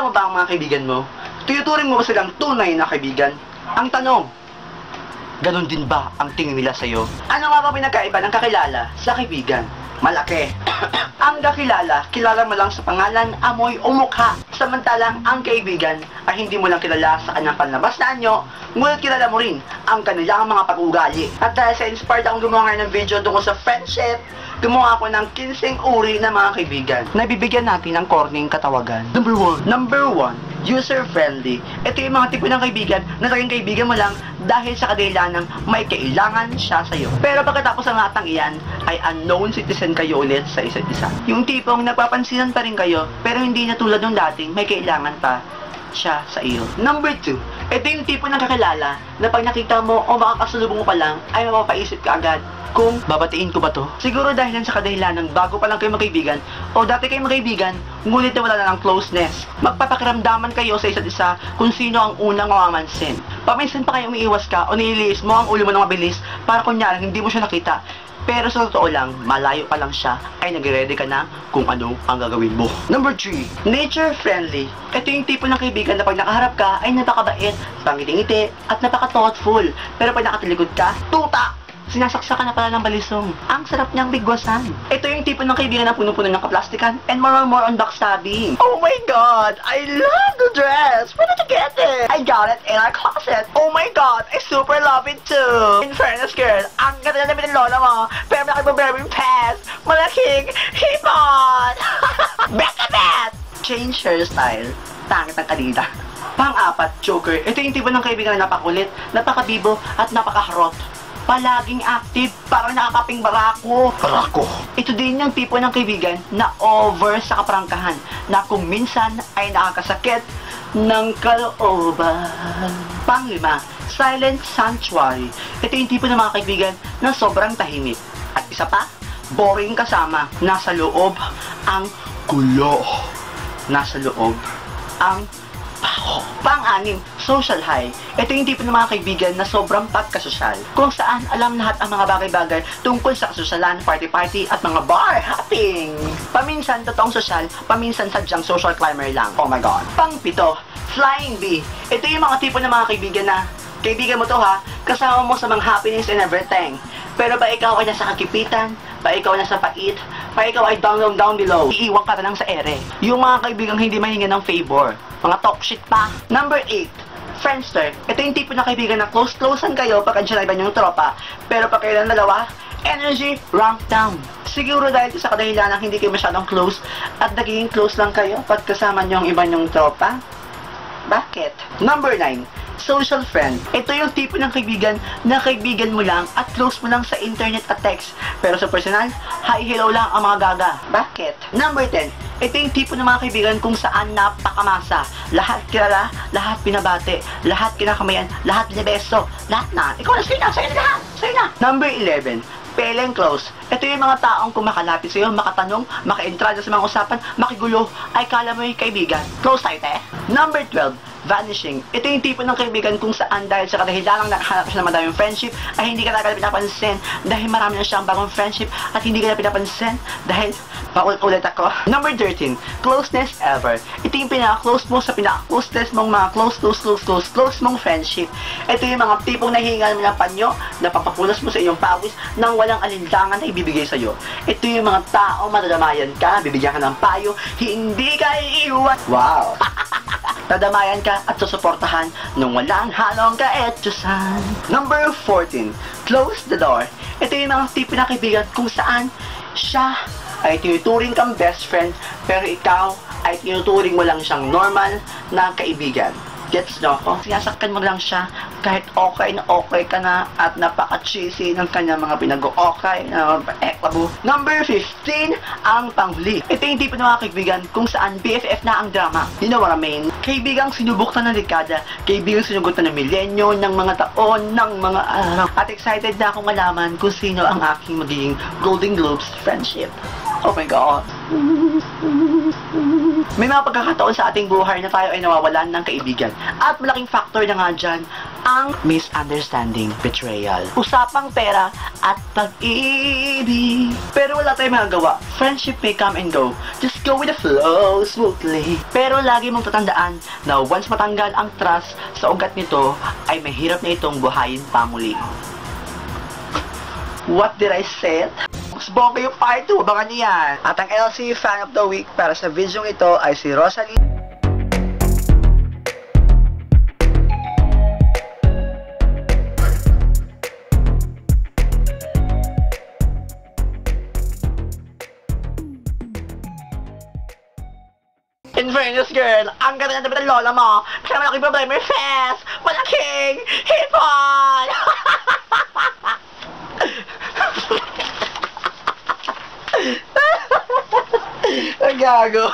Kilala mo ba ang mga kaibigan mo? Tuyuturing mo ba silang tunay na kaibigan? Ang tanong, ganon din ba ang tingin nila sa'yo? Ano nga ba pinagkaiba ng kakilala sa kaibigan? Malaki. Ang kakilala, kilala mo lang sa pangalan, amoy o mukha. Samantalang ang kaibigan ay hindi mo lang kilala sa kanyang panlabas na anyo, ngunit kilala mo rin ang kanilang mga pag-uugali. At dahil sa inspired akong gumawa ngayon ng video tungkol sa friendship, gumawa ako ng 15 uri ng mga kaibigan na bibigyan natin ng korning katawagan. Number 1, user-friendly. Ito yung mga tipo ng kaibigan na naging kaibigan mo lang dahil sa kadahilan ng may kailangan siya sa'yo. Pero pagkatapos ng lahat ng iyan, ay unknown citizen kayo ulit sa isa't isa. Yung tipong napapansinan pa rin kayo, pero hindi na tulad ng dating may kailangan pa siya sa iyo. Number 2, ito yung tipo ng kakilala na pag nakita mo o makakasalubong mo pa lang, ay mapapaisip ka agad kung babatiin ko ba to? Siguro dahil yan sa kadahilan ng bago pa lang kayo magkaibigan o dati kayo magkaibigan, ngunit wala na ng closeness. Magpapakiramdaman kayo sa isa't isa kung sino ang unang mamamansin. Paminsan pa kayo umiiwas ka o nililiis mo ang ulo mo ng mabilis para kunyari hindi mo siya nakita. Pero sa totoo lang, malayo pa lang siya, ay nag-ready ka na kung ano ang gagawin mo. Number 3, nature-friendly. Ito yung tipo ng kaibigan na pag nakaharap ka, ay napakabait, pangiti-ngiti, at napaka-thoughtful. Pero pag nakatalikod ka, tuta! Sinasaksakan na pala ng balisong. Ang sarap niyang bigwasan. Ito yung tipo ng kaibigan na puno-puno ng kaplastikan and more on backstabbing. Oh my God! I love the dress! Where did you get it? I got it in our closet. Oh my God! I super love it too! In fairness, girl, ang ganda na namin ng lola mo, pero nakipag-bearing pass, malaking hipon! Bet! Change hairstyle. Tangit ang kanina. Pang-apat, joker. Ito yung tipo ng kaibigan na napakakulit, napakabibo, at napakaharot. Palaging active, parang nakakaping barako. Barako? Ito din yung tipo ng kaibigan na over sa kaprangkahan, na kung minsan ay nakakasakit ng kalooban. Pang-5, silent sanctuary. Ito yung tipo ng mga kaibigan na sobrang tahimik. At isa pa, boring kasama. Nasa loob ang gulo. Nasa loob ang baho. Pang-6, social high. Ito yung tipo ng mga kaibigan na sobrang pagkasosyal, kung saan alam lahat ang mga bagay-bagay tungkol sa kasosyalan, party-party, at mga bar hopping. Paminsan totoong sosyal, paminsan sadyang social climber lang. Oh my God. Pang-7, flying bee. Ito yung mga tipo ng mga kaibigan na, kaibigan mo to ha, kasama mo sa mga happiness and everything. Pero ba ikaw ay nasa kagipitan, ba ikaw nasa pait, pa ikaw ay down below, iiwan ka na lang sa ere. Yung mga kaibigang hindi mahinga ng favor, mga talk shit pa. Number 8, friendster. Ito yung tipo na kaibigan na close-closean kayo pag andyan na iba yung tropa, pero pag kayo lang dalawa, energy rank down. Siguro dahil sa kadahilan ng hindi kayo masyadong close at naging close lang kayo pag kasama nyo ang iba yung tropa. Bakit? Number 9, social friend. Ito yung tipo ng kaibigan na kaibigan mo lang at close mo lang sa internet at text. Pero sa personal, hi, hello lang ang mga gaga. Bakit? Number 10, ito yung tipo ng mga kaibigan kung saan napakamasa. Lahat kilala, lahat pinabate, lahat kinakamayan, lahat binibeso, lahat na. Ikaw na, sa'yo na lahat, sa'yo na. Number 11, pale and close. Ito yung mga taong kung makalapit sa'yo, makatanong, makaentrada sa mga usapan, makigulo, ay kala mo yung kaibigan. Close tayo, te. Number 12, vanishing. Ito yung tipo ng kaibigan kung saan dahil sa kadahilanang nakahanap siya ng madaming friendship ay hindi ka na pinapansin dahil marami na siyang bagong friendship at hindi ka na pinapansin dahil paulit-ulit ako. Number 13, closeness ever. Ito yung pinaka-close mo sa pinaka-closeness mong mga close mong friendship. Ito yung mga tipong nahihingan mo ng panyo na papapunas mo sa iyong pawis nang walang alinlangan na ibibigay sa'yo. Ito yung mga tao madadamayan ka, bibigyan ka ng payo, hindi ka iiwan. Wow! Dadamayan ka at susuportahan nung walang halong kaetyosan. Number 14, close the door. Ito yung mga tipo na kaibigan kung saan siya ay tinuturing kang best friend pero ikaw ay tinuturing mo lang siyang normal na kaibigan. Gets no? Sinasaktan mo lang siya kahit okay na okay ka na at napaka-cheesy ng kanyang mga pinag-o-okay na eklabo. Number 15, ang panghuli. Ito yung tipo ng mga kaibigan kung saan BFF na ang drama. You know what I mean? Kaibigang sinubok na ng dekada, kaibigang sinugot na ng milenyo, ng mga taon, ng mga araw. At excited na akong malaman kung sino ang aking magiging Golden Globes friendship. Oh my God. May mga pagkakataon sa ating buhay na tayo ay nawawalan ng kaibigan. At malaking factor na nga dyan, ang misunderstanding, betrayal. Usapang pera at pag-ibig. Pero wala tayong magagawa. Friendship may come and go. Just go with the flow smoothly. Pero lagi mong tatandaan na once matanggal ang trust sa ugat nito, ay mahirap na itong buhayin pa muli. What did I say? Mas bongga yung part 2, abangan niyo yan. At ang LC Fan of the Week para sa video ito ay si Rosalie. In fairness, girl, ang ganda ng damit ng lola mo. Kaya malaking problema yung face. Malaking hipon! Ang gago.